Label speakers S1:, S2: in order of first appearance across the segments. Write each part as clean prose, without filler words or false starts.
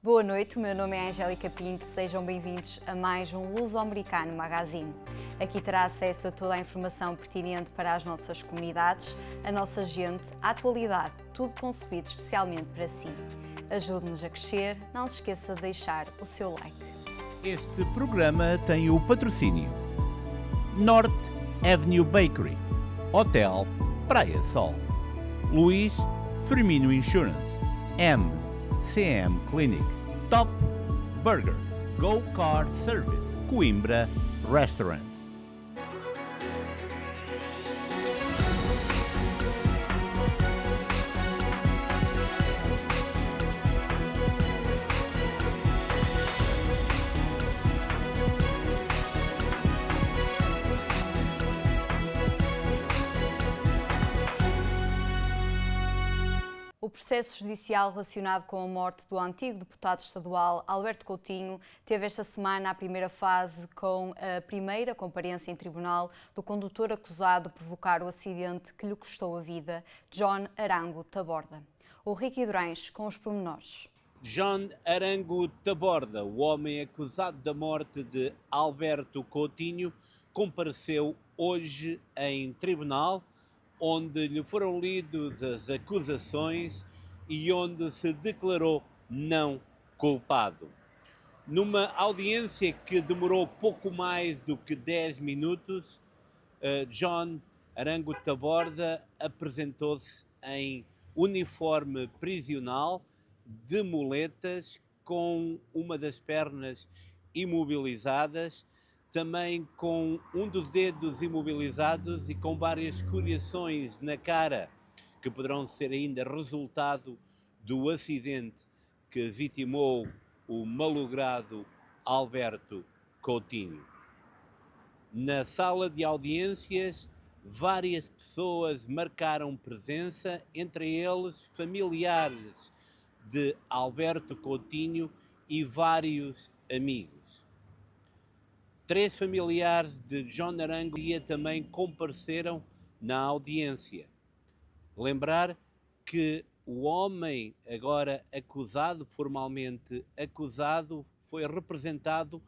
S1: Boa noite, o meu nome é Angélica Pinto, sejam bem-vindos a mais um Luso-Americano Magazine. Aqui terá acesso a toda a informação pertinente para as nossas comunidades, a nossa gente, a atualidade, tudo concebido especialmente para si. Ajude-nos a crescer, não se esqueça de deixar o seu like.
S2: Este programa tem o patrocínio North Avenue Bakery, Hotel Praia Sol, Luís Firmino Insurance, MCM Clinic, Top Burger, Go Car Service, Coimbra Restaurant.
S1: O processo judicial relacionado com a morte do antigo deputado estadual Alberto Coutinho teve esta semana a primeira fase com a primeira comparência em tribunal do condutor acusado de provocar o acidente que lhe custou a vida, John Arango Taborda. O Ricky Durães com os pormenores.
S3: John Arango Taborda, o homem acusado da morte de Alberto Coutinho, compareceu hoje em tribunal, onde lhe foram lidas as acusações e onde se declarou não culpado. Numa audiência que demorou pouco mais do que 10 minutos, John Arango Taborda apresentou-se em uniforme prisional, de muletas, com uma das pernas imobilizadas, também com um dos dedos imobilizados e com várias escoriações na cara, que poderão ser ainda resultado do acidente que vitimou o malogrado Alberto Coutinho. Na sala de audiências, várias pessoas marcaram presença, entre eles familiares de Alberto Coutinho e vários amigos. 3 familiares de John Arango também compareceram na audiência. Lembrar que o homem agora acusado, formalmente acusado, foi representado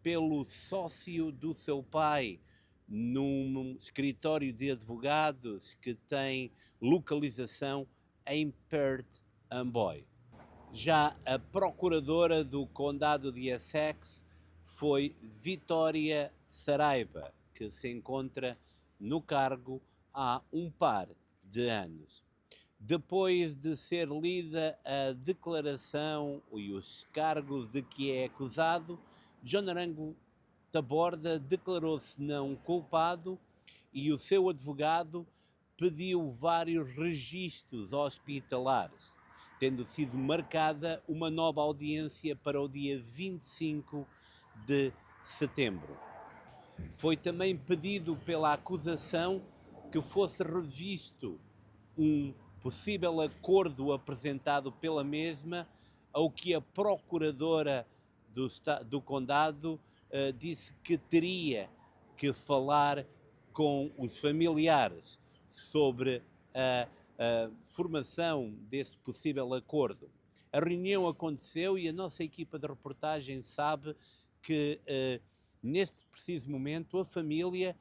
S3: pelo sócio do seu pai num escritório de advogados que tem localização em Perth Amboy. Já a procuradora do condado de Essex foi Vitória Saraiva, que se encontra no cargo há um par de anos. Depois de ser lida a declaração e os cargos de que é acusado, John Arango Taborda declarou-se não culpado e o seu advogado pediu vários registros hospitalares, tendo sido marcada uma nova audiência para o dia 25 de setembro. Foi também pedido pela acusação que fosse revisto um possível acordo apresentado pela mesma, ao que a procuradora do condado disse que teria que falar com os familiares sobre a formação desse possível acordo. A reunião aconteceu e a nossa equipa de reportagem sabe que neste preciso momento a família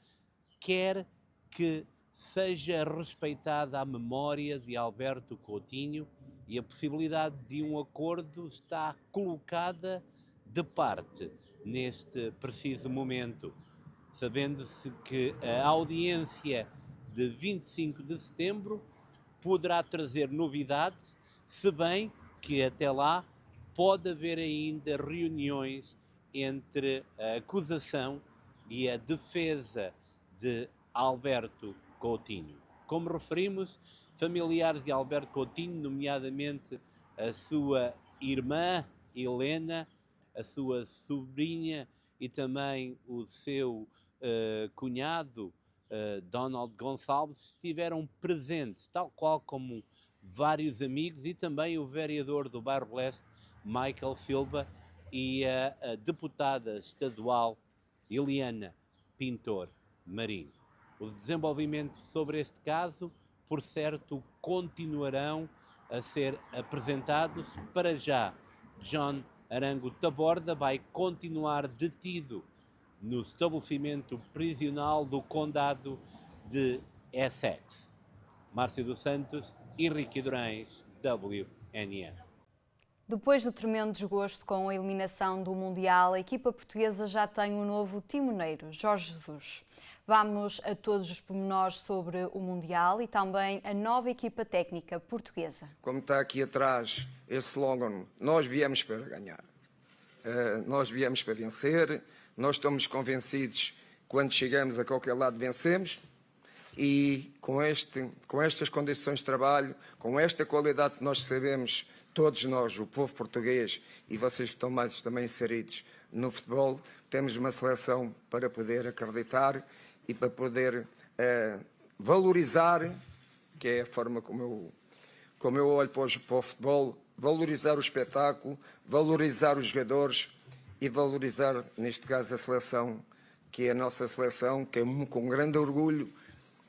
S3: quer que seja respeitada a memória de Alberto Coutinho e a possibilidade de um acordo está colocada de parte neste preciso momento, sabendo-se que a audiência de 25 de setembro poderá trazer novidades, se bem que até lá pode haver ainda reuniões entre a acusação e a defesa de Alberto Coutinho. Como referimos, familiares de Alberto Coutinho, nomeadamente a sua irmã Helena, a sua sobrinha e também o seu cunhado Donald Gonçalves, estiveram presentes, tal qual como vários amigos e também o vereador do Bairro Leste, Michael Silva, e a deputada estadual Eliana Pintor Marinho. Os desenvolvimentos sobre este caso, por certo, continuarão a ser apresentados. Para já, John Arango Taborda vai continuar detido no estabelecimento prisional do Condado de Essex. Márcio dos Santos, Henrique Durães, WNN.
S1: Depois do tremendo desgosto com a eliminação do Mundial, a equipa portuguesa já tem um novo timoneiro, Jorge Jesus. Vamos a todos os pormenores sobre o Mundial e também a nova equipa técnica portuguesa.
S4: Como está aqui atrás esse slogan, nós viemos para ganhar. Nós viemos para vencer, nós estamos convencidos que quando chegamos a qualquer lado vencemos e com estas condições de trabalho, com esta qualidade que nós sabemos, todos nós, o povo português e vocês que estão mais também inseridos no futebol, temos uma seleção para poder acreditar e para poder valorizar, que é a forma como eu olho para o futebol, valorizar o espetáculo, valorizar os jogadores e valorizar, neste caso, a seleção, que é a nossa seleção, que é com grande orgulho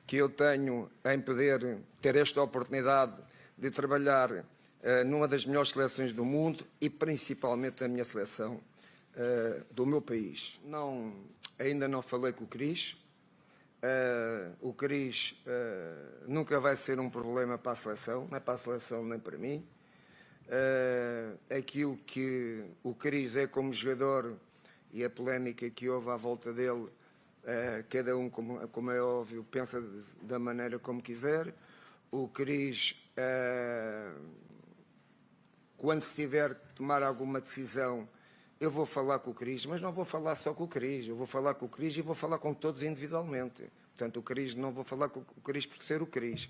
S4: que eu tenho em poder ter esta oportunidade de trabalhar numa das melhores seleções do mundo e principalmente a minha seleção do meu país. Ainda não falei com o Cris. O Cris nunca vai ser um problema para a seleção, não é para a seleção nem para mim. Aquilo que o Cris é como jogador e a polémica que houve à volta dele, cada um, como é óbvio, pensa da maneira como quiser. O Cris, quando se tiver que tomar alguma decisão, eu vou falar com o Cris, mas não vou falar só com o Cris, eu vou falar com o Cris e vou falar com todos individualmente. Portanto, o Cris, não vou falar com o Cris por ser o Cris.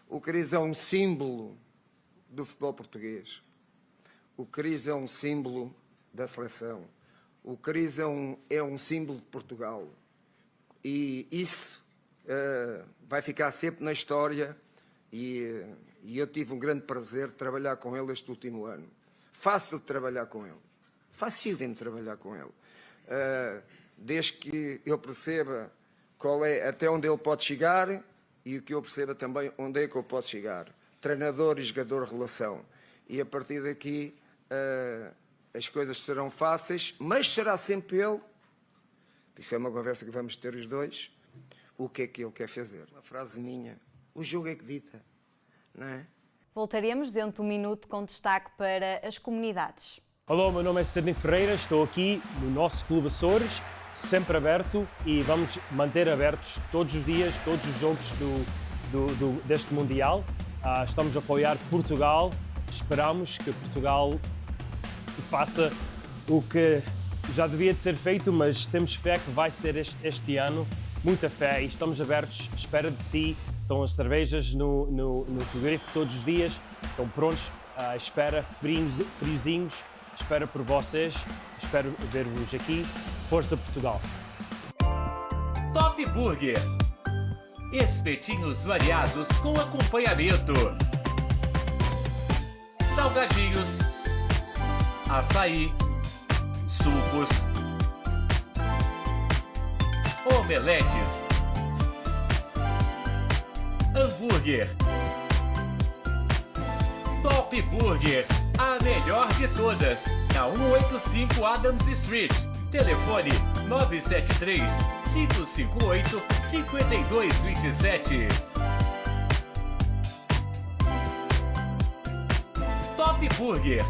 S4: O Cris é um símbolo do futebol português. O Cris é um símbolo da seleção. O Cris é um símbolo de Portugal. E isso vai ficar sempre na história e eu tive um grande prazer de trabalhar com ele este último ano. Fácil de trabalhar com ele. Facílimo de trabalhar com ele. Desde que eu perceba qual é, até onde ele pode chegar e que eu perceba também onde é que eu posso chegar. Treinador e jogador relação. E a partir daqui as coisas serão fáceis, mas será sempre ele. Isso é uma conversa que vamos ter os dois. O que é que ele quer fazer? Uma frase minha. O jogo é que dita, não é?
S1: Voltaremos dentro de um minuto com destaque para as comunidades.
S5: Olá, meu nome é Sidney Ferreira, estou aqui no nosso Clube Açores, sempre aberto e vamos manter abertos todos os dias, todos os jogos deste Mundial. Estamos a apoiar Portugal, esperamos que Portugal faça o que já devia de ser feito, mas temos fé que vai ser este ano, muita fé e estamos abertos, espera de si, estão as cervejas no frigorífico todos os dias, estão prontos, à espera, friozinhos, espero por vocês, espero ver-vos aqui. Força Portugal!
S6: Top Burger. Espetinhos variados com acompanhamento. Salgadinhos, açaí, sucos, omeletes, hambúrguer. Top Burger, a melhor de todas, na 185 Adams Street. Telefone 973-558-5227. Top Burger.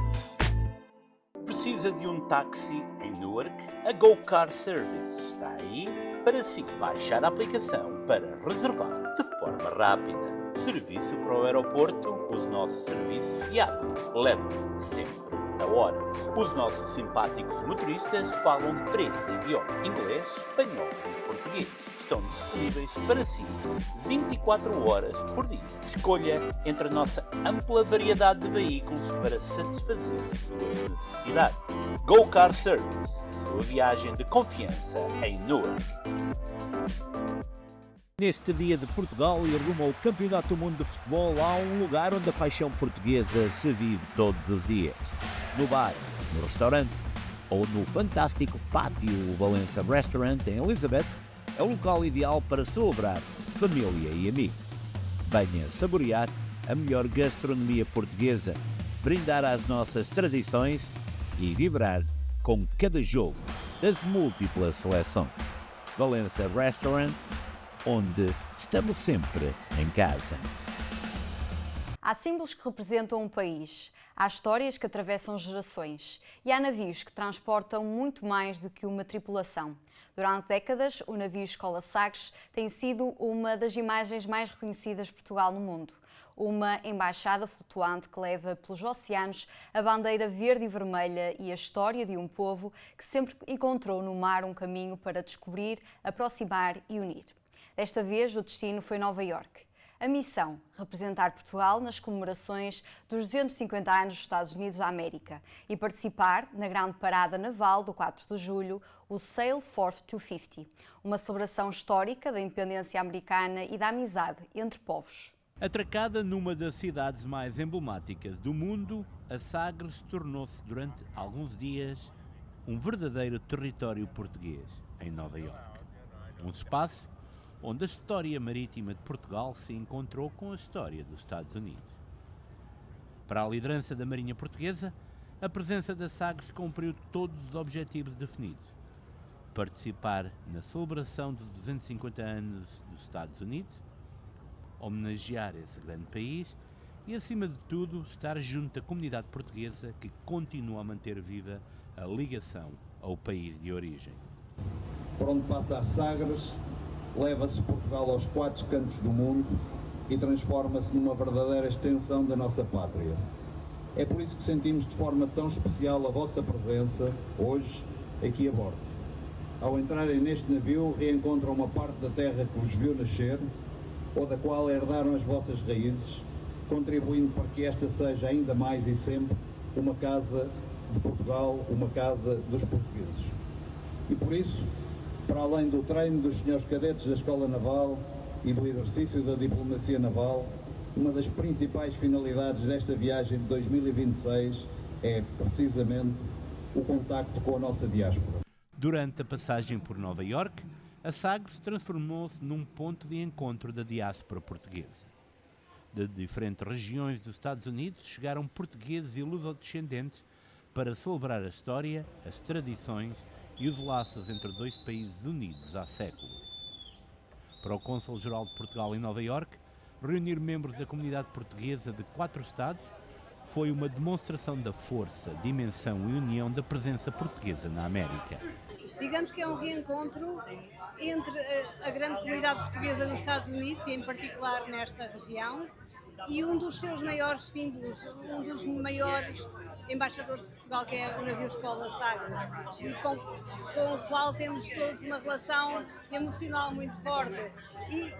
S2: Precisa de um táxi em Newark? A Go Car Service está aí para si baixar a aplicação para reservar de forma rápida. Serviço para o aeroporto, os nossos serviços fiáveis levam sempre a hora. Os nossos simpáticos motoristas falam 3 idiomas: inglês, espanhol e português. Estão disponíveis para si 24 horas por dia. Escolha entre a nossa ampla variedade de veículos para satisfazer a sua necessidade. Go Car Service, sua viagem de confiança em Newark. Neste dia de Portugal e rumo ao Campeonato do Mundo de Futebol, há um lugar onde a paixão portuguesa se vive todos os dias. No bar, no restaurante ou no fantástico Pátio Valença Restaurant em Elizabeth, é o local ideal para celebrar família e amigos. Venha saborear a melhor gastronomia portuguesa
S7: brindar às nossas tradições e vibrar com cada jogo das múltiplas seleções. Valença Restaurant, onde estamos sempre em casa.
S1: Há símbolos que representam um país, há histórias que atravessam gerações e há navios que transportam muito mais do que uma tripulação. Durante décadas, o navio Escola Sagres tem sido uma das imagens mais reconhecidas de Portugal no mundo. Uma embaixada flutuante que leva pelos oceanos a bandeira verde e vermelha e a história de um povo que sempre encontrou no mar um caminho para descobrir, aproximar e unir. Desta vez, o destino foi Nova Iorque. A missão, representar Portugal nas comemorações dos 250 anos dos Estados Unidos da América e participar na grande parada naval do 4 de julho, o Sail Forth 250, uma celebração histórica da independência americana e da amizade entre povos.
S3: Atracada numa das cidades mais emblemáticas do mundo, a Sagres tornou-se durante alguns dias um verdadeiro território português em Nova Iorque. Um espaço onde a história marítima de Portugal se encontrou com a história dos Estados Unidos. Para a liderança da Marinha Portuguesa, a presença da Sagres cumpriu todos os objetivos definidos. Participar na celebração dos 250 anos dos Estados Unidos, homenagear esse grande país e, acima de tudo, estar junto da comunidade portuguesa que continua a manter viva a ligação ao país de origem.
S8: Por onde passa a Sagres, leva-se Portugal aos 4 cantos do mundo e transforma-se numa verdadeira extensão da nossa pátria. É por isso que sentimos de forma tão especial a vossa presença, hoje, aqui a bordo. Ao entrarem neste navio, reencontram uma parte da terra que vos viu nascer, ou da qual herdaram as vossas raízes, contribuindo para que esta seja ainda mais e sempre uma casa de Portugal, uma casa dos portugueses. E por isso, para além do treino dos senhores cadetes da Escola Naval e do exercício da diplomacia naval, uma das principais finalidades desta viagem de 2026 é, precisamente, o contacto com a nossa diáspora.
S3: Durante a passagem por Nova Iorque, a Sagres transformou-se num ponto de encontro da diáspora portuguesa. De diferentes regiões dos Estados Unidos chegaram portugueses e lusodescendentes para celebrar a história, as tradições e os laços entre dois países unidos há séculos. Para o Cônsul-Geral de Portugal em Nova Iorque, reunir membros da comunidade portuguesa de 4 estados foi uma demonstração da força, dimensão e união da presença portuguesa na América.
S9: Digamos que é um reencontro entre a grande comunidade portuguesa nos Estados Unidos e em particular nesta região e um dos seus maiores símbolos, um dos maiores embaixadores de Portugal, que é o navio Escola Sagres, e com o qual temos todos uma relação emocional muito forte. E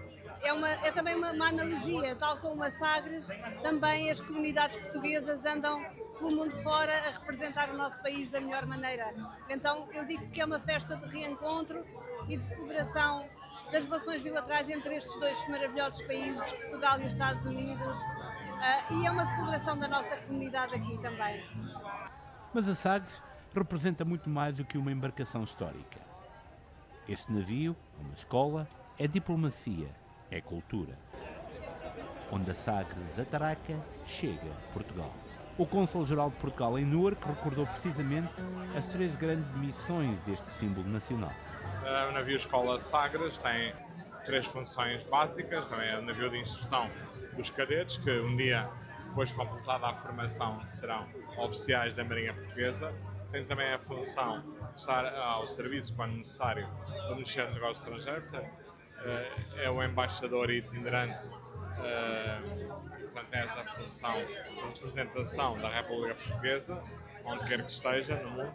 S9: é também uma analogia, tal como a Sagres, também as comunidades portuguesas andam pelo mundo fora a representar o nosso país da melhor maneira. Então eu digo que é uma festa de reencontro e de celebração das relações bilaterais entre estes dois maravilhosos países, Portugal e os Estados Unidos, e é uma celebração da nossa comunidade aqui também.
S3: Mas a Sagres representa muito mais do que uma embarcação histórica. Este navio, uma escola, é diplomacia, é cultura. Onde a Sagres atraca, chega Portugal. O Cônsul-Geral de Portugal em Newark recordou precisamente as 3 grandes missões deste símbolo nacional.
S10: O navio Escola Sagres tem 3 funções básicas, não é? O navio de instrução dos cadetes, que um dia, depois de completada a formação, serão oficiais da Marinha Portuguesa. Tem também a função de estar ao serviço, quando necessário, do Ministério dos Negócios Estrangeiros. Portanto, é o embaixador itinerante, portanto, tem essa função de representação da República Portuguesa, onde quer que esteja no mundo.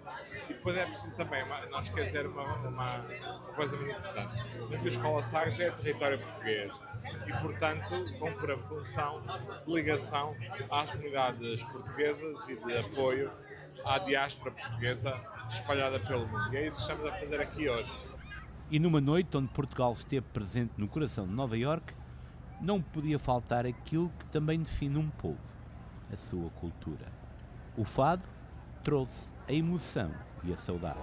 S10: E depois é preciso também não esquecer uma coisa muito importante. O navio Escola Sagres é território português e, portanto, cumpre a função de ligação às comunidades portuguesas e de apoio à diáspora portuguesa espalhada pelo mundo. E é isso que estamos a fazer aqui hoje.
S3: E numa noite onde Portugal esteve presente no coração de Nova Iorque, não podia faltar aquilo que também define um povo, a sua cultura. O fado trouxe a emoção e a saudade.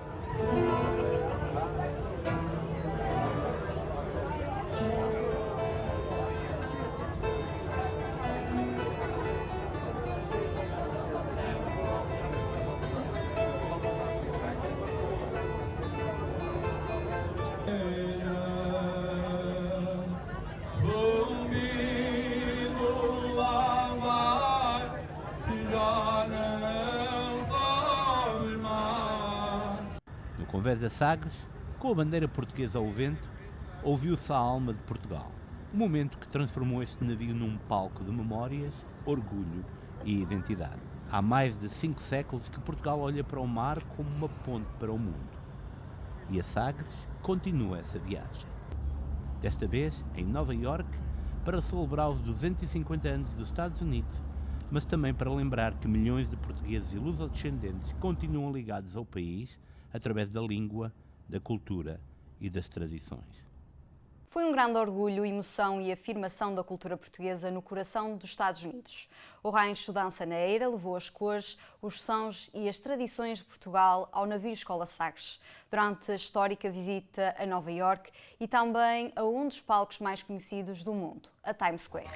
S7: Com vés a Sagres, com a bandeira portuguesa ao vento, ouviu-se a alma de Portugal. Um momento que transformou este navio num palco de memórias, orgulho e identidade. Há mais de 5 séculos que Portugal olha para o mar como uma ponte para o mundo. E a Sagres continua essa viagem. Desta vez em Nova Iorque, para celebrar os 250 anos dos Estados Unidos, mas também para lembrar que milhões de portugueses e lusodescendentes continuam ligados ao país através da língua, da cultura e das tradições.
S1: Foi um grande orgulho, emoção e afirmação da cultura portuguesa no coração dos Estados Unidos. O rancho Dança na Eira levou as cores, os sons e as tradições de Portugal ao navio Escola Sagres, durante a histórica visita a Nova Iorque e também a um dos palcos mais conhecidos do mundo, a Times Square.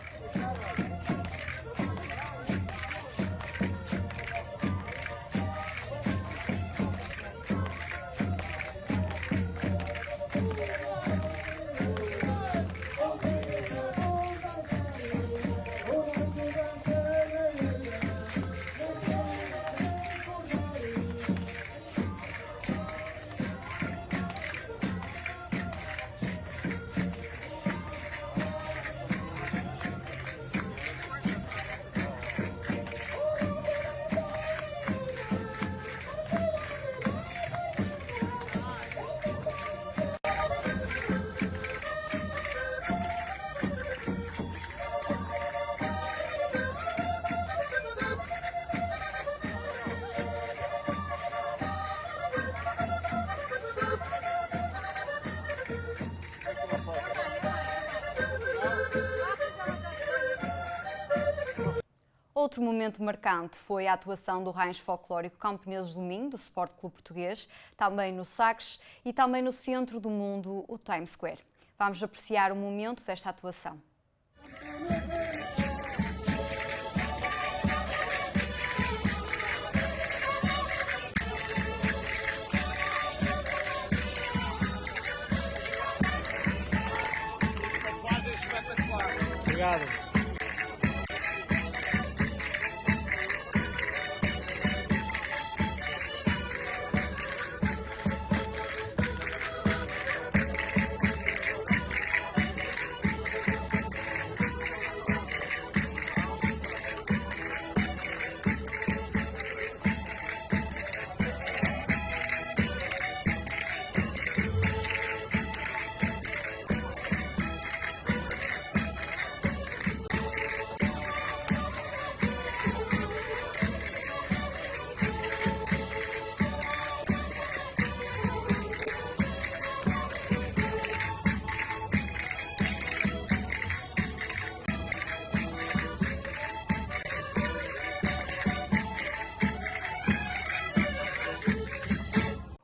S1: Outro momento marcante foi a atuação do rancho folclórico Camponeses do Minho, do Sport Clube Português, também no Sagres e também no centro do mundo, o Times Square. Vamos apreciar o momento desta atuação.
S5: Obrigado.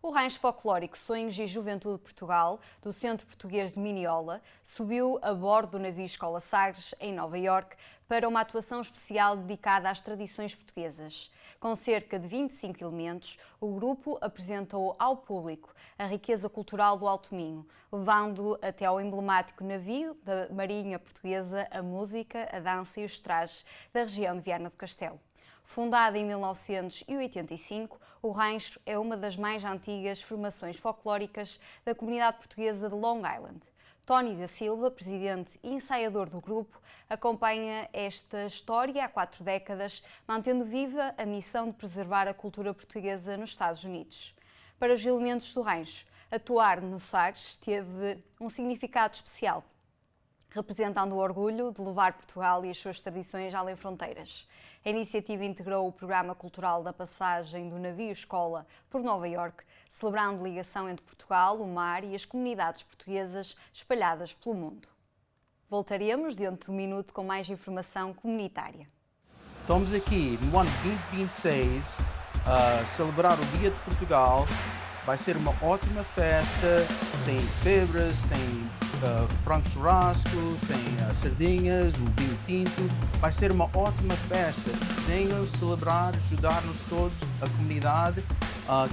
S1: O rancho folclórico Sonhos e Juventude Portugal, do Centro Português de Miniola, subiu a bordo do navio Escola Sagres, em Nova Iorque, para uma atuação especial dedicada às tradições portuguesas. Com cerca de 25 elementos, o grupo apresentou ao público a riqueza cultural do Alto Minho, levando até ao emblemático navio da Marinha Portuguesa a música, a dança e os trajes da região de Viana do Castelo. Fundada em 1985, o rancho é uma das mais antigas formações folclóricas da comunidade portuguesa de Long Island. Tony da Silva, presidente e ensaiador do grupo, acompanha esta história há 4 décadas, mantendo viva a missão de preservar a cultura portuguesa nos Estados Unidos. Para os elementos do rancho, atuar no Sagres teve um significado especial, representando o orgulho de levar Portugal e as suas tradições além fronteiras. A iniciativa integrou o programa cultural da passagem do navio Escola por Nova Iorque, celebrando a ligação entre Portugal, o mar e as comunidades portuguesas espalhadas pelo mundo. Voltaremos dentro de um minuto com mais informação comunitária.
S11: Estamos aqui no ano 2026 a celebrar o Dia de Portugal. Vai ser uma ótima festa, tem febras, tem frango churrasco, tem sardinhas, o vinho tinto. Vai ser uma ótima festa. Venham celebrar, ajudar-nos todos, a comunidade.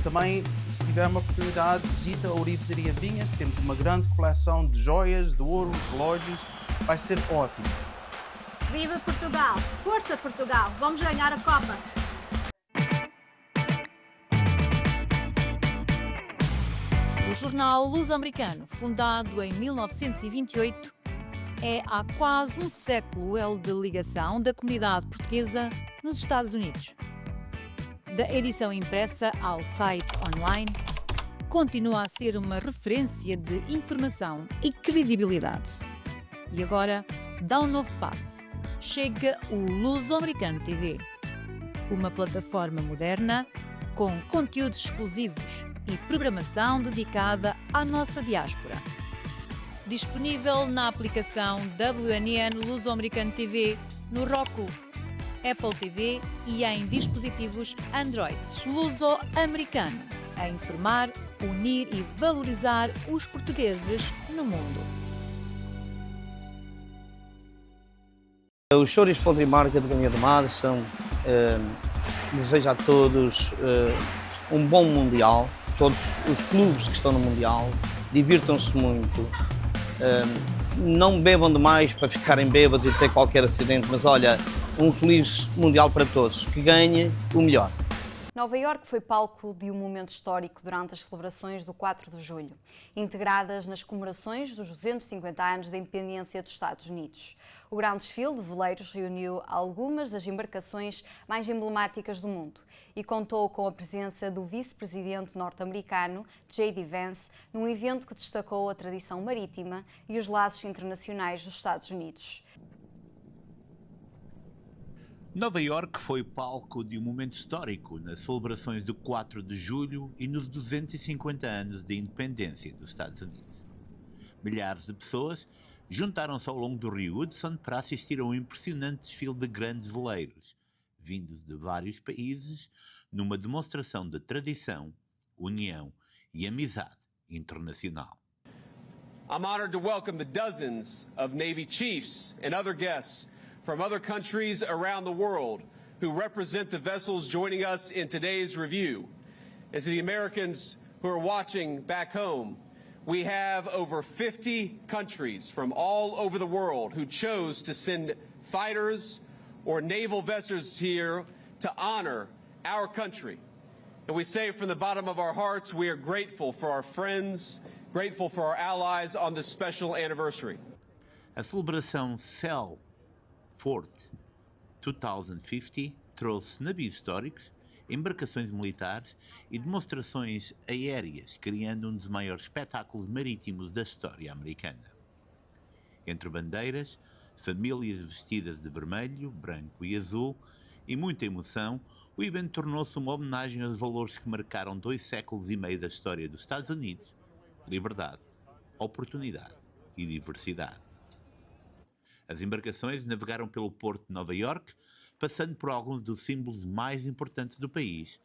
S11: Também, se tiver uma oportunidade, visita a Ourivesaria Vinhas. Temos uma grande coleção de joias, de ouro, relógios. Vai ser ótimo.
S12: Viva Portugal! Força Portugal! Vamos ganhar a Copa!
S13: O jornal luso-americano, fundado em 1928, é há quase um século o elo de ligação da comunidade portuguesa nos Estados Unidos. Da edição impressa ao site online, continua a ser uma referência de informação e credibilidade. E agora dá um novo passo. Chega o Luso-Americano TV, uma plataforma moderna com conteúdos exclusivos e programação dedicada à nossa diáspora. Disponível na aplicação WNN Luso-Americano TV no Roku, Apple TV e em dispositivos Android. Luso-Americano, a informar, unir e valorizar os portugueses no mundo.
S14: O Chouriços Poultry Market da Vinha do Madison deseja a todos um bom Mundial. Todos os clubes que estão no Mundial divirtam-se muito. Não bebam demais para ficarem bêbados e ter qualquer acidente, mas olha, um feliz Mundial para todos. Que ganhe o melhor.
S1: Nova Iorque foi palco de um momento histórico durante as celebrações do 4 de julho, integradas nas comemorações dos 250 anos da independência dos Estados Unidos. O grande desfile de veleiros reuniu algumas das embarcações mais emblemáticas do mundo e contou com a presença do vice-presidente norte-americano, J.D. Vance, num evento que destacou a tradição marítima e os laços internacionais dos Estados Unidos.
S7: Nova Iorque foi palco de um momento histórico nas celebrações do 4 de julho e nos 250 anos de independência dos Estados Unidos. Milhares de pessoas juntaram-se ao longo do rio Hudson para assistir a um impressionante desfile de grandes veleiros, vindos de vários países, numa demonstração de tradição, união e amizade internacional.
S15: I'm honored to welcome the dozens of Navy chiefs and other guests from other countries around the world who represent the vessels joining us in today's review. And to the Americans who are watching back home, we have over 50 countries from all over the world who chose to send fighters or naval vessels here to honor our country. And we say from the bottom of our hearts, we are grateful for our friends, grateful for our allies on this special anniversary.
S7: A celebração Sail Fort 2050 trouxe navios históricos, embarcações militares e demonstrações aéreas, criando um dos maiores espetáculos marítimos da história americana. Entre bandeiras, famílias vestidas de vermelho, branco e azul e muita emoção, o evento tornou-se uma homenagem aos valores que marcaram 2 séculos e meio da história dos Estados Unidos: liberdade, oportunidade e diversidade. As embarcações navegaram pelo porto de Nova Iorque, passando por alguns dos símbolos mais importantes do país,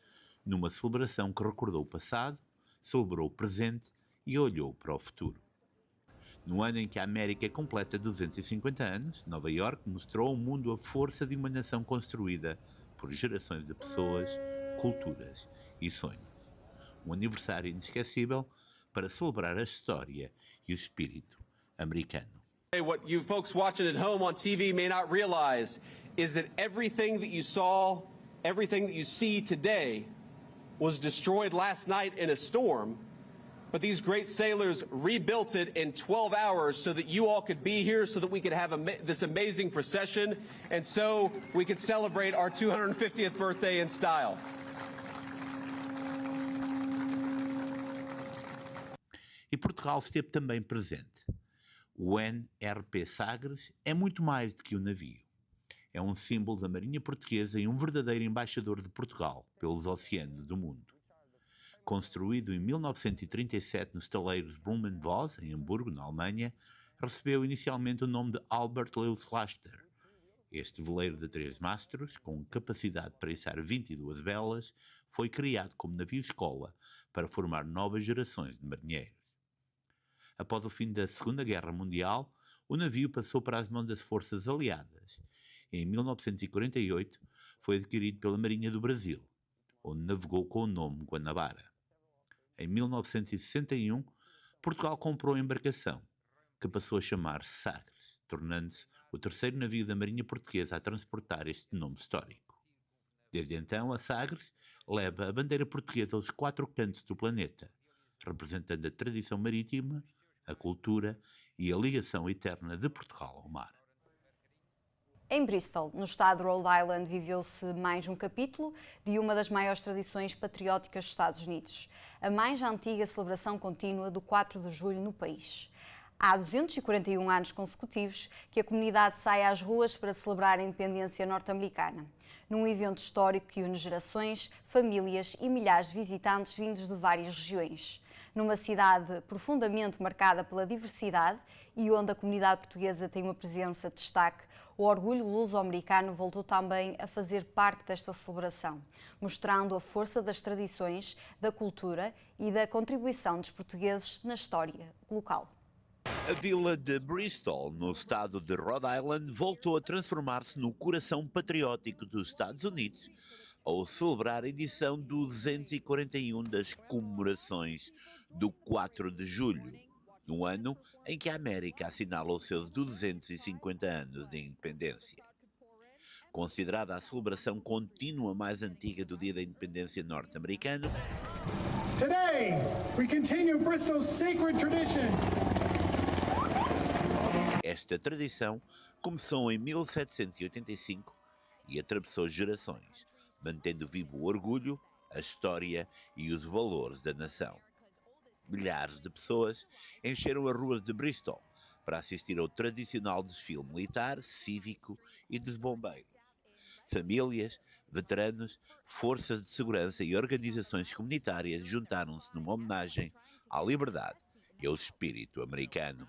S7: numa celebração que recordou o passado, celebrou o presente e olhou para o futuro. No ano em que a América completa 250 anos, Nova Iorque mostrou ao mundo a força de uma nação construída por gerações de pessoas, culturas e sonhos. Um aniversário inesquecível para celebrar a história e o espírito americano.
S15: What you folks watching at home on TV may not realize is that everything that you saw, everything that you see today was destroyed last night in a storm, but these great sailors rebuilt it in 12 hours so that you all could be here, so that we could have this amazing procession, and so we could celebrate our 250th birthday in style.
S7: E Portugal esteve também presente. O NRP Sagres é muito mais do que um navio. É um símbolo da Marinha Portuguesa e um verdadeiro embaixador de Portugal pelos oceanos do mundo. Construído em 1937 nos estaleiros Blumenvoss, em Hamburgo, na Alemanha, recebeu inicialmente o nome de Albert Lewis Laster. Este veleiro de 3 mastros, com capacidade para içar 22 velas, foi criado como navio-escola para formar novas gerações de marinheiros. Após o fim da Segunda Guerra Mundial, o navio passou para as mãos das forças aliadas. Em 1948, foi adquirido pela Marinha do Brasil, onde navegou com o nome Guanabara. Em 1961, Portugal comprou a embarcação, que passou a chamar-se Sagres, tornando-se o terceiro navio da Marinha Portuguesa a transportar este nome histórico. Desde então, a Sagres leva a bandeira portuguesa aos 4 cantos do planeta, representando a tradição marítima, a cultura e a ligação eterna de Portugal ao mar.
S1: Em Bristol, no estado de Rhode Island, viveu-se mais um capítulo de uma das maiores tradições patrióticas dos Estados Unidos, a mais antiga celebração contínua do 4 de julho no país. Há 241 anos consecutivos que a comunidade sai às ruas para celebrar a independência norte-americana, num evento histórico que une gerações, famílias e milhares de visitantes vindos de várias regiões. Numa cidade profundamente marcada pela diversidade e onde a comunidade portuguesa tem uma presença de destaque, o orgulho luso-americano voltou também a fazer parte desta celebração, mostrando a força das tradições, da cultura e da contribuição dos portugueses na história local.
S7: A vila de Bristol, no estado de Rhode Island, voltou a transformar-se no coração patriótico dos Estados Unidos ao celebrar a edição 241 das comemorações do 4 de julho, no ano em que a América assinala os seus 250 anos de independência. Considerada a celebração contínua mais antiga do Dia da Independência norte-americano,
S16: Today, we continue Bristol's sacred tradition.
S7: Esta tradição começou em 1785 e atravessou gerações, mantendo vivo o orgulho, a história e os valores da nação. Milhares de pessoas encheram as ruas de Bristol para assistir ao tradicional desfile militar, cívico e dos bombeiros. Famílias, veteranos, forças de segurança e organizações comunitárias juntaram-se numa homenagem à liberdade e ao espírito americano.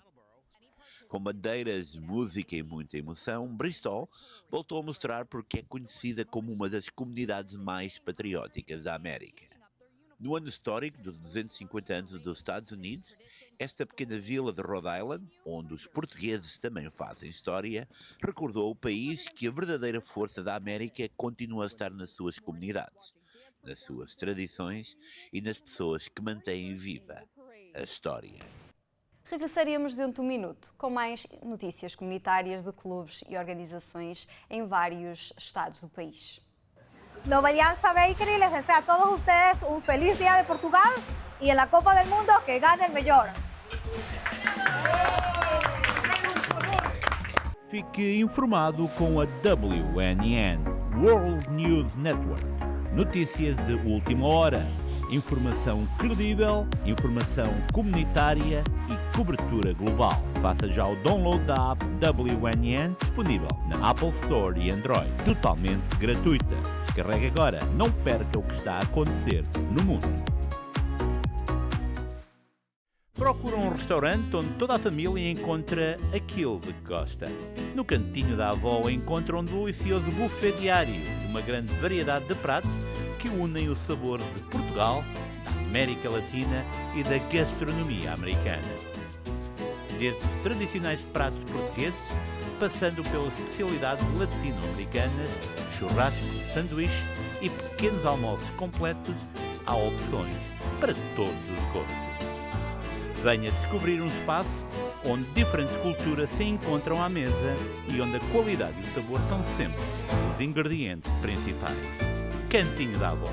S7: Com bandeiras, música e muita emoção, Bristol voltou a mostrar porque é conhecida como uma das comunidades mais patrióticas da América. No ano histórico dos 250 anos dos Estados Unidos, esta pequena vila de Rhode Island, onde os portugueses também fazem história, recordou o país que a verdadeira força da América continua a estar nas suas comunidades, nas suas tradições e nas pessoas que mantêm viva a história.
S1: Regressaremos dentro de um minuto com mais notícias comunitárias de clubes e organizações em vários estados do país.
S12: Nova Alianza Bakery les desea a todos ustedes un feliz Día de Portugal y en la Copa del Mundo que gane el mejor.
S7: Fique informado com a WNN, World News Network. Notícias de última hora, informação credível, informação comunitária e cobertura global. Faça já o download da app WNN, disponível na Apple Store e Android, totalmente gratuita. Descarregue agora, não perca o que está a acontecer no mundo. Procura um restaurante onde toda a família encontra aquilo de que gosta. No cantinho da avó encontra um delicioso buffet diário, uma grande variedade de pratos que unem o sabor de Portugal, da América Latina e da gastronomia americana. Desde os tradicionais pratos portugueses, passando pelas especialidades latino-americanas, churrascos, sanduíches e pequenos almoços completos, há opções para todos os gostos. Venha descobrir um espaço onde diferentes culturas se encontram à mesa e onde a qualidade e o sabor são sempre os ingredientes principais. Cantinho da Avó,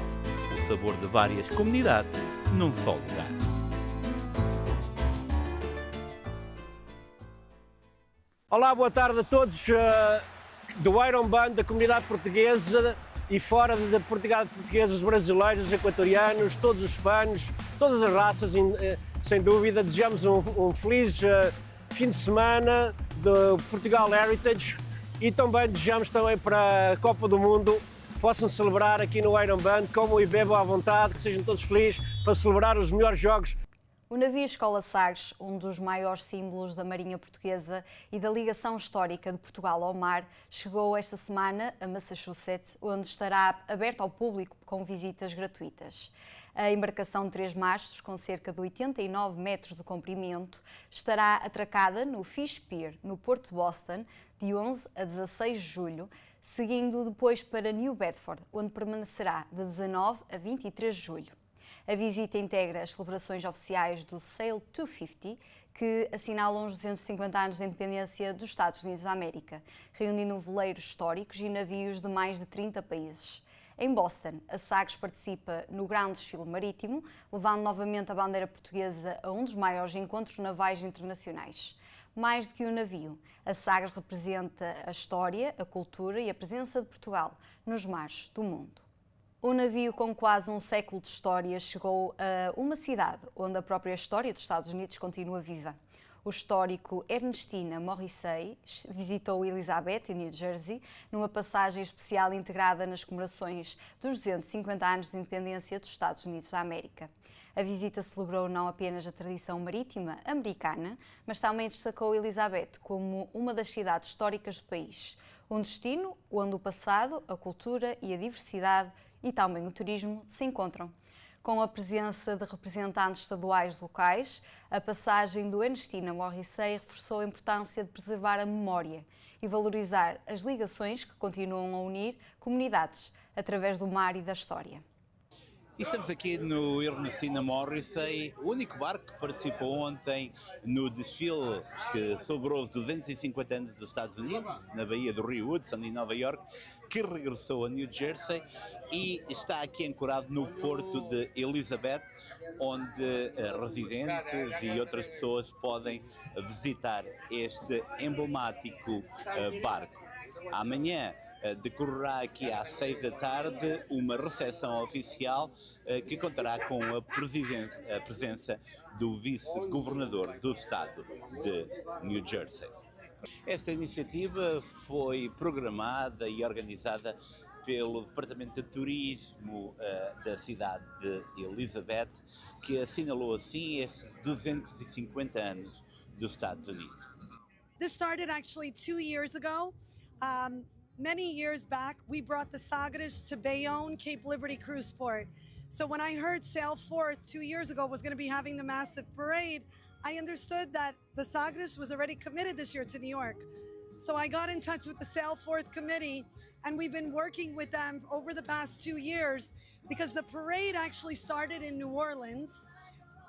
S7: o sabor de várias comunidades num só lugar.
S5: Olá, boa tarde a todos do Iron Band, da comunidade portuguesa e fora da comunidade portuguesa, os brasileiros, os equatorianos, todos os hispanos, todas as raças, sem dúvida. Desejamos um feliz fim de semana do Portugal Heritage e também desejamos também para a Copa do Mundo possam celebrar aqui no Iron Band, comam e bebam à vontade, que sejam todos felizes para celebrar os melhores jogos.
S1: O navio Escola Sagres, um dos maiores símbolos da Marinha Portuguesa e da ligação histórica de Portugal ao mar, chegou esta semana a Massachusetts, onde estará aberto ao público com visitas gratuitas. A embarcação de 3 mastros, com cerca de 89 metros de comprimento, estará atracada no Fish Pier, no Porto de Boston, de 11 a 16 de julho, seguindo depois para New Bedford, onde permanecerá de 19 a 23 de julho. A visita integra as celebrações oficiais do Sail 250, que assinalam os 250 anos de independência dos Estados Unidos da América, reunindo veleiros históricos e navios de mais de 30 países. Em Boston, a Sagres participa no grande desfile marítimo, levando novamente a bandeira portuguesa a um dos maiores encontros navais internacionais. Mais do que um navio, a Sagres representa a história, a cultura e a presença de Portugal nos mares do mundo. O navio com quase um século de história chegou a uma cidade onde a própria história dos Estados Unidos continua viva. O histórico Ernestina Morrissey visitou Elizabeth, em New Jersey, numa passagem especial integrada nas comemorações dos 250 anos de independência dos Estados Unidos da América. A visita celebrou não apenas a tradição marítima americana, mas também destacou Elizabeth como uma das cidades históricas do país. Um destino onde o passado, a cultura e a diversidade e também o turismo se encontram. Com a presença de representantes estaduais locais, a passagem do Ernestina Morrissey reforçou a importância de preservar a memória e valorizar as ligações que continuam a unir comunidades através do mar e da história.
S3: E estamos aqui no Ernestina Morrissey, o único barco que participou ontem no desfile que celebrou os 250 anos dos Estados Unidos, na Baía do Rio Hudson, em Nova York, que regressou a New Jersey e está aqui ancorado no porto de Elizabeth, onde residentes e outras pessoas podem visitar este emblemático barco. Amanhã decorrerá aqui às 6 da tarde uma recepção oficial que contará com a presença do vice-governador do estado de New Jersey. Esta iniciativa foi programada e organizada pelo Departamento de Turismo da cidade de Elizabeth, que assinalou assim estes 250 anos dos Estados Unidos.
S17: This started actually 2 years ago. Many years back, we brought the Sagres to Bayonne, Cape Liberty Cruise Port. So when I heard Sailforth 2 years ago was going to be having the massive parade, I understood that the Sagres was already committed this year to New York. So I got in touch with the Sailforth committee, and we've been working with them over the past 2 years because the parade actually started in New Orleans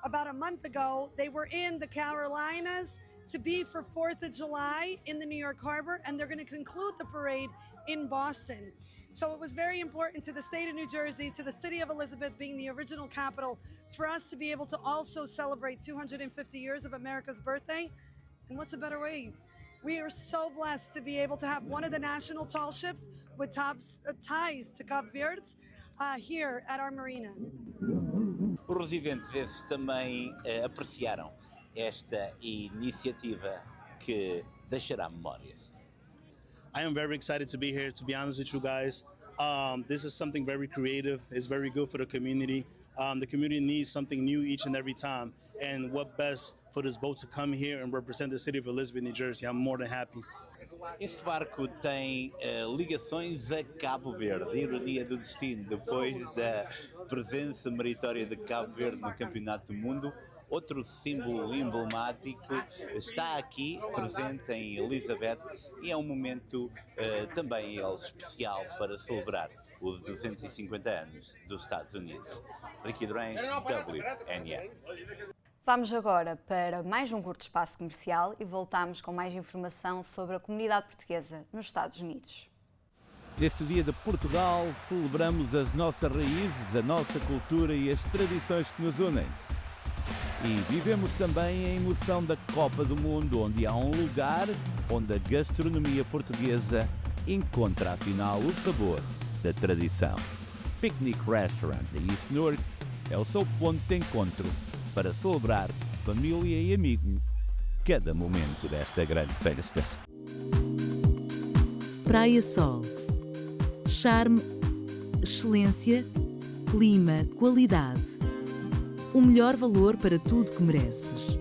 S17: about a month ago. They were in the Carolinas to be for 4th of July in the New York Harbor, and they're going to conclude the parade in Boston. So it was very important to the state of New Jersey, to the city of Elizabeth being the original capital, for us to be able to also celebrate 250 years of America's birthday. And what's a better way? We are so blessed to be able to have one of the national tall ships with ties to Cape Verde here at our marina.
S3: Os residentes esses também apreciaram esta iniciativa que deixará memórias.
S18: I am very excited to be here, to be honest with you guys. This is something very creative. It's very good for the community. The community needs something new each and every time. And what best for this boat to come here and represent the city of Elizabeth, New Jersey. I'm more than happy.
S3: Este barco tem ligações a Cabo Verde, ironia do destino, depois da presença meritória de Cabo Verde no Campeonato do Mundo. Outro símbolo emblemático está aqui presente em Elizabeth e é um momento também especial para celebrar os 250 anos dos Estados Unidos. Ricky Durães, WNA.
S1: Vamos agora para mais um curto espaço comercial e voltamos com mais informação sobre a comunidade portuguesa nos Estados Unidos.
S7: Neste Dia de Portugal, celebramos as nossas raízes, a nossa cultura e as tradições que nos unem. E vivemos também a emoção da Copa do Mundo, onde há um lugar onde a gastronomia portuguesa encontra afinal o sabor da tradição. Picnic Restaurant de East Newark é o seu ponto de encontro para celebrar família e amigo cada momento desta grande festa.
S13: Praia Sol. Charme, excelência, clima, qualidade. O melhor valor para tudo que mereces.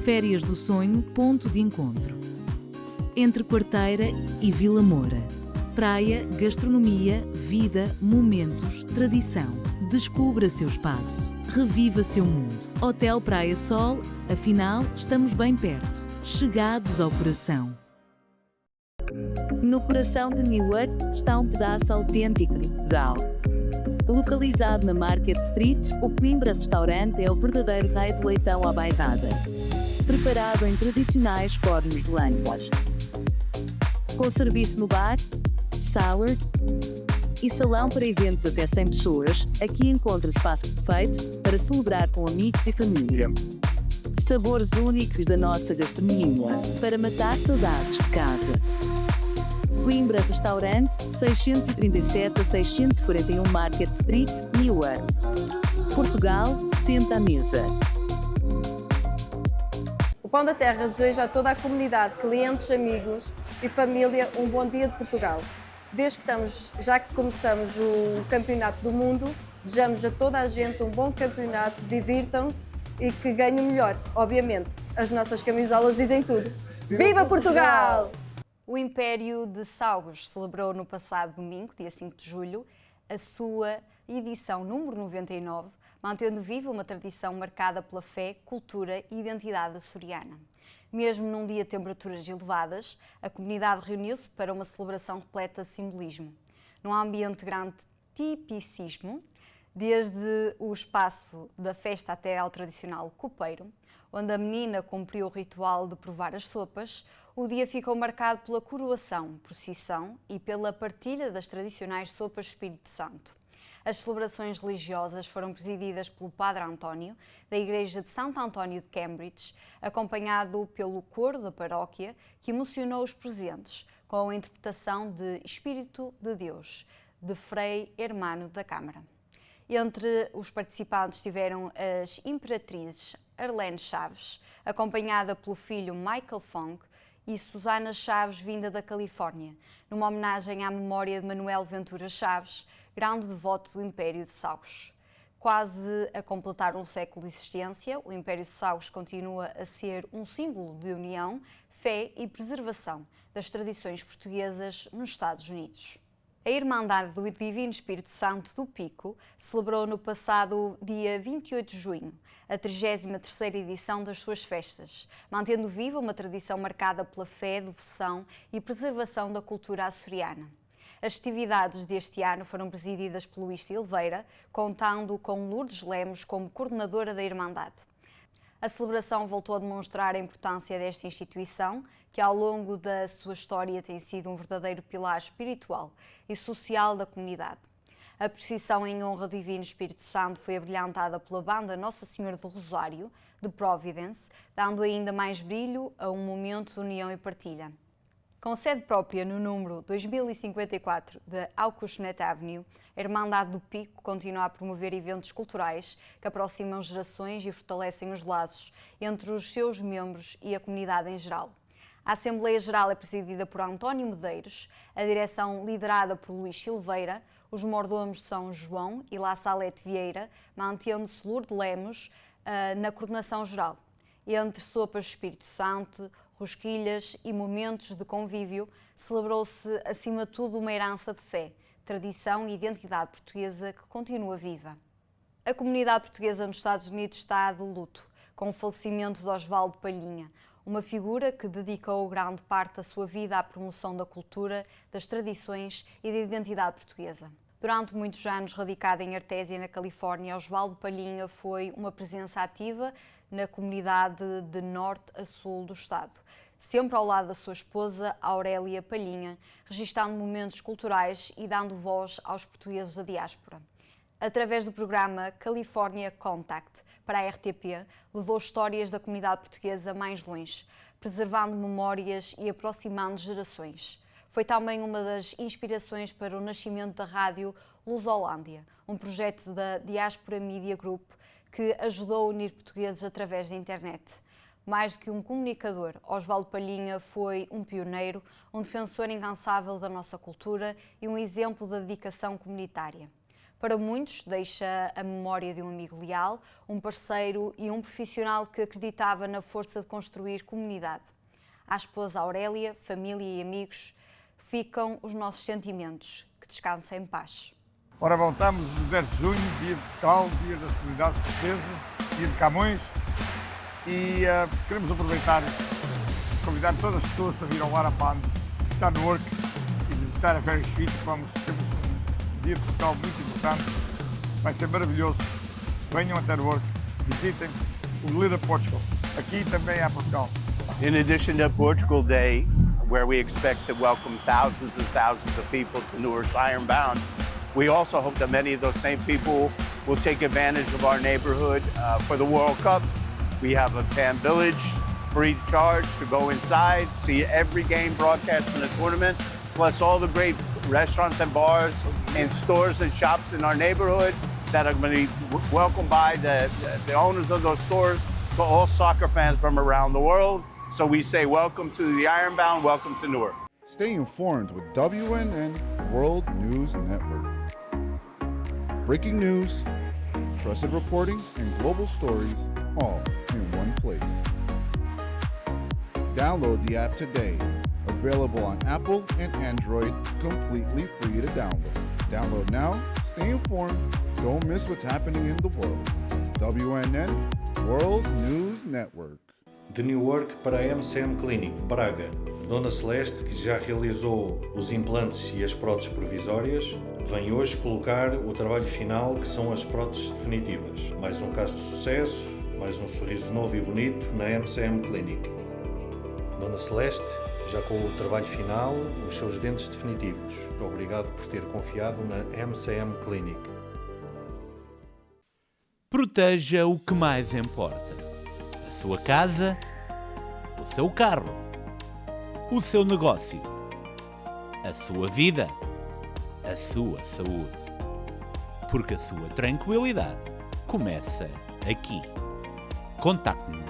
S13: Férias do Sonho, ponto de encontro. Entre Quarteira e Vila Moura. Praia, gastronomia, vida, momentos, tradição. Descubra seu espaço. Reviva seu mundo. Hotel Praia Sol, afinal, estamos bem perto. Chegados ao coração.
S19: No coração de Newark está um pedaço autêntico de Portugal. Localizado na Market Street, o Coimbra Restaurante é o verdadeiro rei do leitão à bairrada. Preparado em tradicionais fornos de lânguas. Com serviço no bar, sour, e salão para eventos até 100 pessoas, aqui encontra espaço perfeito para celebrar com amigos e família. Sabores únicos da nossa gastronomia para matar saudades de casa. Coimbra Restaurante, 637 a 641 Market Street, Newark. Portugal, senta à mesa.
S20: O Pão da Terra deseja a toda a comunidade, clientes, amigos e família um bom dia de Portugal. Desde que já que começamos o Campeonato do Mundo, desejamos a toda a gente um bom campeonato, divirtam-se e que ganhem o melhor. Obviamente, as nossas camisolas dizem tudo. Viva Portugal!
S1: O Império de Saugos celebrou no passado domingo, dia 5 de julho, a sua edição número 99, mantendo viva uma tradição marcada pela fé, cultura e identidade açoriana. Mesmo num dia de temperaturas elevadas, a comunidade reuniu-se para uma celebração repleta de simbolismo. Num ambiente de grande tipicismo, desde o espaço da festa até ao tradicional copeiro, onde a menina cumpriu o ritual de provar as sopas, o dia ficou marcado pela coroação, procissão e pela partilha das tradicionais sopas de Espírito Santo. As celebrações religiosas foram presididas pelo Padre António, da Igreja de Santo António de Cambridge, acompanhado pelo coro da paróquia, que emocionou os presentes com a interpretação de Espírito de Deus, de Frei Hermano da Câmara. Entre os participantes estiveram as imperatrizes Arlene Chaves, acompanhada pelo filho Michael Fong, e Susana Chaves, vinda da Califórnia, numa homenagem à memória de Manuel Ventura Chaves, grande devoto do Império de Saugos. Quase a completar um século de existência, o Império de Saugos continua a ser um símbolo de união, fé e preservação das tradições portuguesas nos Estados Unidos. A Irmandade do Divino Espírito Santo do Pico celebrou no passado dia 28 de junho a 33ª edição das suas festas, mantendo viva uma tradição marcada pela fé, devoção e preservação da cultura açoriana. As festividades deste ano foram presididas por Luís Silveira, contando com Lourdes Lemos como coordenadora da Irmandade. A celebração voltou a demonstrar a importância desta instituição, que ao longo da sua história tem sido um verdadeiro pilar espiritual e social da comunidade. A procissão em honra do Divino Espírito Santo foi abrilhantada pela banda Nossa Senhora do Rosário, de Providence, dando ainda mais brilho a um momento de união e partilha. Com sede própria no número 2054 de Acushnet Avenue, a Irmandade do Pico continua a promover eventos culturais que aproximam gerações e fortalecem os laços entre os seus membros e a comunidade em geral. A Assembleia Geral é presidida por António Medeiros, a direção liderada por Luís Silveira, os mordomos são João e La Salete Vieira, mantendo-se Lourdes Lemos na coordenação geral. Entre sopas de Espírito Santo, rosquilhas e momentos de convívio, celebrou-se acima de tudo uma herança de fé, tradição e identidade portuguesa que continua viva. A comunidade portuguesa nos Estados Unidos está de luto, com o falecimento de Osvaldo Palhinha, uma figura que dedicou grande parte da sua vida à promoção da cultura, das tradições e da identidade portuguesa. Durante muitos anos radicado em Artésia, na Califórnia, Osvaldo Palhinha foi uma presença ativa na comunidade de norte a sul do estado, sempre ao lado da sua esposa, Aurélia Palhinha, registando momentos culturais e dando voz aos portugueses da diáspora. Através do programa California Contact, para a RTP, levou histórias da comunidade portuguesa mais longe, preservando memórias e aproximando gerações. Foi também uma das inspirações para o nascimento da rádio Lusolândia, um projeto da Diaspora Media Group que ajudou a unir portugueses através da internet. Mais do que um comunicador, Osvaldo Palhinha foi um pioneiro, um defensor incansável da nossa cultura e um exemplo da dedicação comunitária. Para muitos, deixa a memória de um amigo leal, um parceiro e um profissional que acreditava na força de construir comunidade. À esposa Aurélia, família e amigos, ficam os nossos sentimentos. Que descanse em paz.
S21: Ora, voltamos no 10 de junho, dia de Portugal, dia das comunidades portuguesas, dia de Camões, e queremos aproveitar e convidar todas as pessoas para vir ao Larapan, visitar Newark e visitar a Ferry Street. Temos um dia de Portugal muito importante, vai ser maravilhoso. Venham até Newark, visitem o Little Portugal. Aqui também há Portugal.
S22: In addition to Portugal Day, where we expect to welcome thousands and thousands of people to Newark's Ironbound, We also hope that many of those same people will take advantage of our neighborhood for the World Cup. We have a fan village, free of charge to go inside, see every game broadcast in the tournament, plus all the great restaurants and bars and stores and shops in our neighborhood that are going to be welcomed by the owners of those stores for all soccer fans from around the world. So we say welcome to the Ironbound, welcome to Newark.
S4: Stay informed with WNN World News Network. Breaking news, trusted reporting, and global stories all in one place. Download the app today. Available on Apple and Android, completely free to download. Download now, stay informed, don't miss what's happening in the world. WNN World News Network.
S6: De Newark para a MCM Clinic, Braga. Dona Celeste, que já realizou os implantes e as próteses provisórias, vem hoje colocar o trabalho final, que são as próteses definitivas. Mais um caso de sucesso, mais um sorriso novo e bonito na MCM Clinic. Dona Celeste, já com o trabalho final, os seus dentes definitivos. Obrigado por ter confiado na MCM Clinic.
S7: Proteja o que mais importa: a sua casa, o seu carro, o seu negócio, a sua vida, a sua saúde. Porque a sua tranquilidade começa aqui. Contacte-nos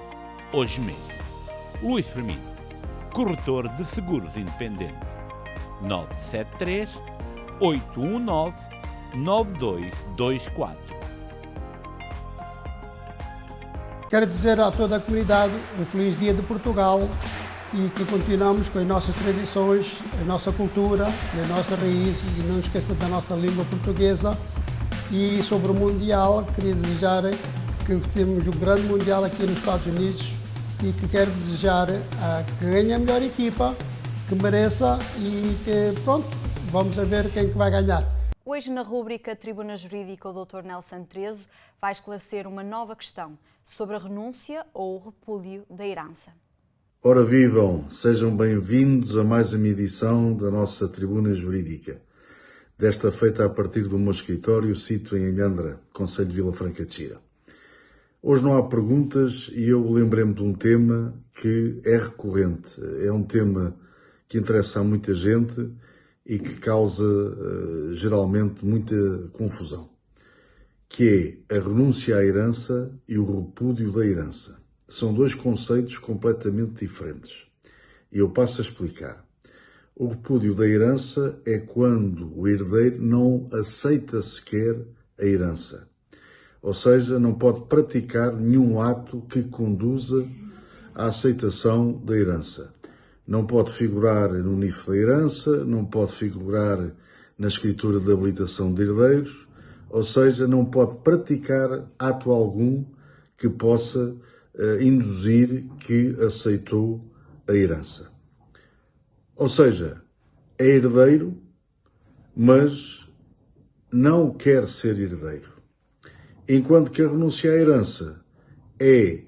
S7: hoje mesmo. Luís Firmino, corretor de seguros independente. 973 819 9224.
S23: Quero dizer a toda a comunidade um feliz dia de Portugal e que continuamos com as nossas tradições, a nossa cultura, a nossa raiz e não esqueça da nossa língua portuguesa. E sobre o Mundial, queria desejar que temos um grande Mundial aqui nos Estados Unidos e que quero desejar que ganhe a melhor equipa, que mereça e que, pronto, vamos ver quem que vai ganhar.
S1: Hoje, na rúbrica Tribuna Jurídica, o Dr. Nelson Trezo vai esclarecer uma nova questão sobre a renúncia ou o repúdio da herança.
S24: Ora vivam, sejam bem-vindos a mais uma edição da nossa Tribuna Jurídica. Desta feita a partir do meu escritório, sito em Alhandra, Concelho de Vila Franca de Xira. Hoje não há perguntas e eu lembrei-me de um tema que é recorrente. É um tema que interessa a muita gente e que causa geralmente muita confusão, que é a renúncia à herança e o repúdio da herança. São dois conceitos completamente diferentes. E eu passo a explicar. O repúdio da herança é quando o herdeiro não aceita sequer a herança. Ou seja, não pode praticar nenhum ato que conduza à aceitação da herança. Não pode figurar no NIF da herança, não pode figurar na escritura de habilitação de herdeiros, ou seja, não pode praticar ato algum que possa induzir que aceitou a herança. Ou seja, é herdeiro, mas não quer ser herdeiro. Enquanto que a renúncia à herança é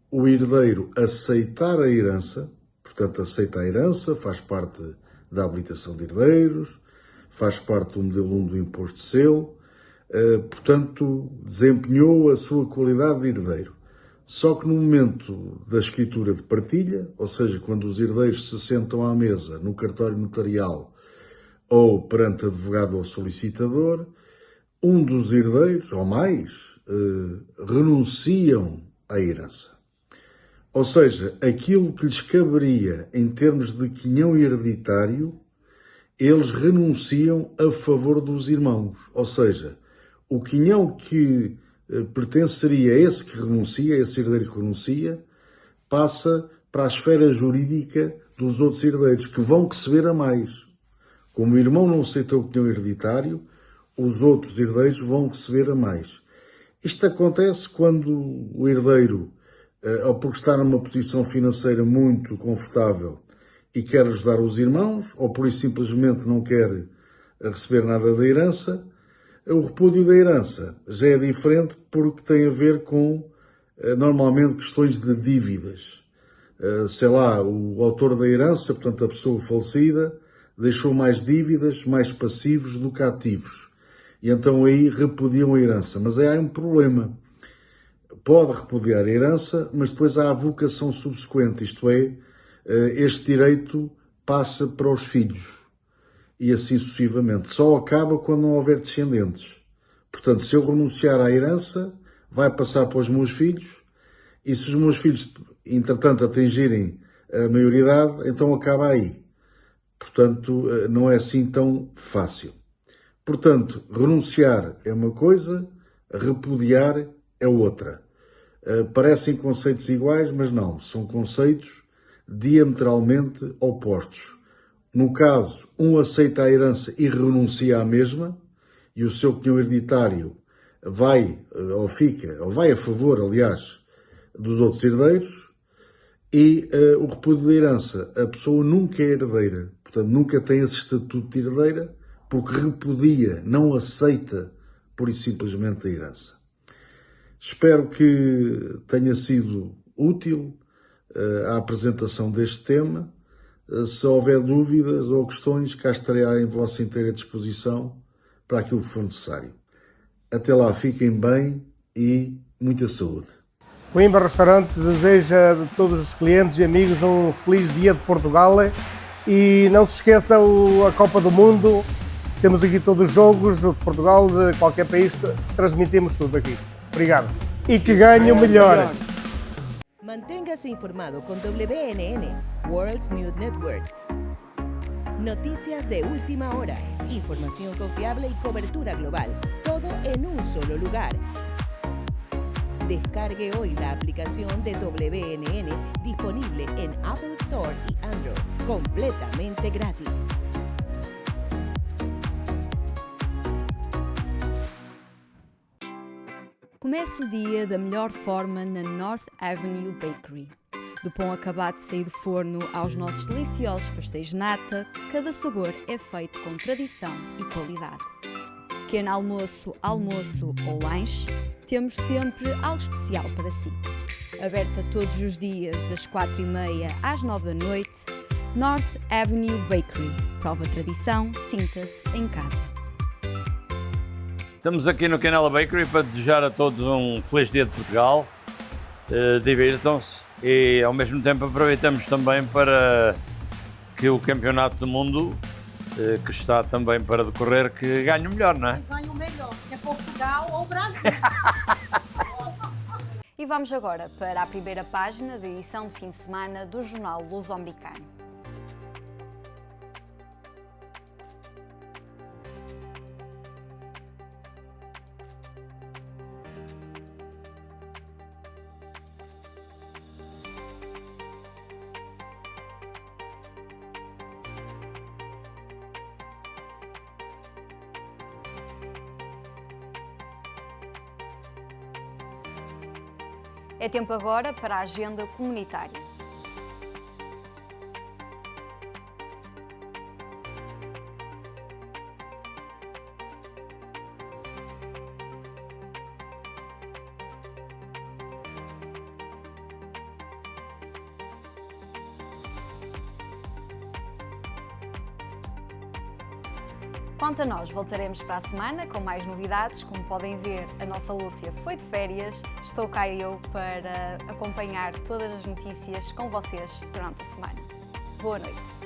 S24: o herdeiro aceitar a herança, portanto aceita a herança, faz parte da habilitação de herdeiros, faz parte do modelo 1 do imposto de selo, portanto desempenhou a sua qualidade de herdeiro. Só que no momento da escritura de partilha, ou seja, quando os herdeiros se sentam à mesa no cartório notarial ou perante advogado ou solicitador, um dos herdeiros, ou mais, renunciam à herança. Ou seja, aquilo que lhes caberia em termos de quinhão hereditário, eles renunciam a favor dos irmãos. Ou seja, o quinhão que pertenceria a esse que renuncia, a esse herdeiro que renuncia, passa para a esfera jurídica dos outros herdeiros, que vão receber a mais. Como o irmão não aceitou o quinhão hereditário, os outros herdeiros vão receber a mais. Isto acontece quando o herdeiro, ou porque está numa posição financeira muito confortável e quer ajudar os irmãos, ou por isso simplesmente não quer receber nada da herança. O repúdio da herança já é diferente porque tem a ver com, normalmente, questões de dívidas. Sei lá, o autor da herança, portanto a pessoa falecida, deixou mais dívidas, mais passivos do que ativos. e então aí repudiam a herança. Mas aí há um problema. Pode repudiar a herança, mas depois há a vocação subsequente, isto é, este direito passa para os filhos e assim sucessivamente. Só acaba quando não houver descendentes. Portanto, se eu renunciar à herança, vai passar para os meus filhos e se os meus filhos, entretanto, atingirem a maioridade, então acaba aí. Portanto, não é assim tão fácil. Portanto, renunciar é uma coisa, repudiar é outra. Parecem conceitos iguais, mas não. São conceitos diametralmente opostos. No caso, um aceita a herança e renuncia à mesma, e o seu cunhão hereditário vai a favor, aliás, dos outros herdeiros, e o repúdio da herança, a pessoa nunca é herdeira, portanto, nunca tem esse estatuto de herdeira, porque repudia, não aceita, pura e simplesmente, a herança. Espero que tenha sido útil a apresentação deste tema. Se houver dúvidas ou questões, cá estarei em vossa inteira disposição para aquilo que for necessário. Até lá, fiquem bem e muita saúde.
S2: Coimbra Restaurante deseja a todos os clientes e amigos um feliz dia de Portugal e não se esqueça a Copa do Mundo. Temos aqui todos os jogos de Portugal, de qualquer país, transmitimos tudo aqui. Obrigado. E que ganhe o melhor.
S8: Manténgase informado con WNN, World News Network. Noticias de última hora, información confiable y cobertura global, todo en un solo lugar. Descargue hoy la aplicación de WNN disponible en Apple Store y Android, completamente gratis.
S1: Comece o dia da melhor forma na North Avenue Bakery. Do pão acabado de sair do forno aos nossos deliciosos pastéis de nata, cada sabor é feito com tradição e qualidade. Pequeno almoço, almoço ou lanche, temos sempre algo especial para si. Aberta todos os dias das 4h30 às 9 da noite, North Avenue Bakery. Prova tradição, sinta-se em casa.
S9: Estamos aqui no Canela Bakery para desejar a todos um feliz dia de Portugal. Divirtam-se e ao mesmo tempo aproveitamos também para que o Campeonato do Mundo, que está também para decorrer, que ganhe o melhor, não é?
S10: Ganhe o melhor, que é Portugal ou Brasil.
S1: E vamos agora para a primeira página da edição de fim de semana do Jornal Luso-Americano. É tempo agora para a agenda comunitária. Quanto a nós, voltaremos para a semana com mais novidades. Como podem ver, a nossa Lúcia foi de férias. Estou cá eu para acompanhar todas as notícias com vocês durante a semana. Boa noite.